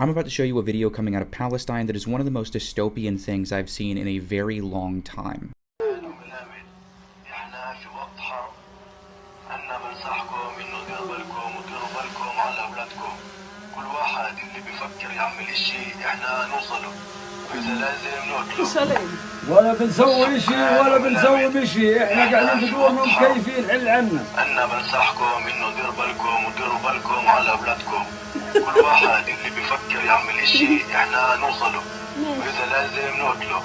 I'm about to show you a video coming out of Palestine that is one of the most dystopian things I've seen in a very long time. ولا بنسوي شيء ولا بنسوي بشيء، احنا قاعدين في دورنا مكيفين حل عنا. انا بنصحكم انه ديروا بالكم وديروا بالكم على اولادكم. كل واحد اللي بيفكر يعمل شيء احنا نوصله، واذا لازم نقتله.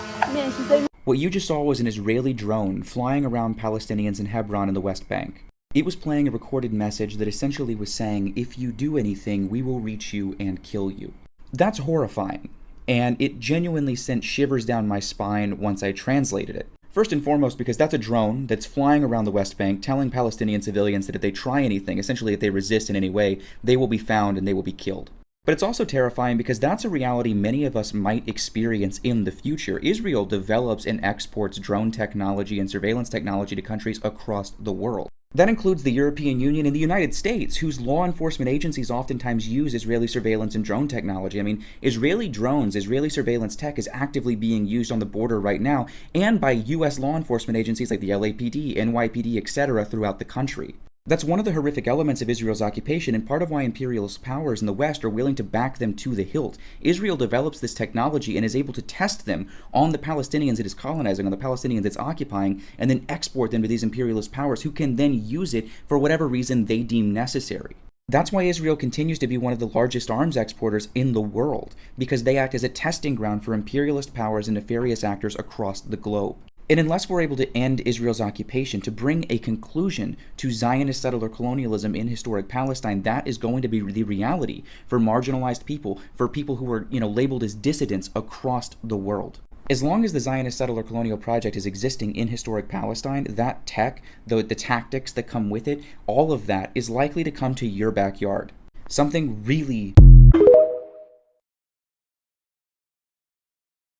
What you just saw was an Israeli drone flying around Palestinians in Hebron in the West Bank. It was playing a recorded message that essentially was saying, if you do anything, we will reach you and kill you. That's horrifying, and it genuinely sent shivers down my spine once I translated it. First and foremost, because that's a drone that's flying around the West Bank telling Palestinian civilians that if they try anything, essentially if they resist in any way, they will be found and they will be killed. But it's also terrifying because that's a reality many of us might experience in the future. Israel develops and exports drone technology and surveillance technology to countries across the world. That includes the European Union and the United States, whose law enforcement agencies oftentimes use Israeli surveillance and drone technology. I mean, Israeli drones, Israeli surveillance tech is actively being used on the border right now and by U.S. law enforcement agencies like the LAPD, NYPD, etc. throughout the country. That's one of the horrific elements of Israel's occupation and part of why imperialist powers in the West are willing to back them to the hilt. Israel develops this technology and is able to test them on the Palestinians it is colonizing, on the Palestinians it's occupying, and then export them to these imperialist powers who can then use it for whatever reason they deem necessary. That's why Israel continues to be one of the largest arms exporters in the world, because they act as a testing ground for imperialist powers and nefarious actors across the globe. And unless we're able to end Israel's occupation, to bring a conclusion to Zionist settler colonialism in historic Palestine, that is going to be the reality for marginalized people, for people who are, labeled as dissidents across the world. As long as the Zionist settler colonial project is existing in historic Palestine, that tech, the tactics that come with it, all of that is likely to come to your backyard. Something really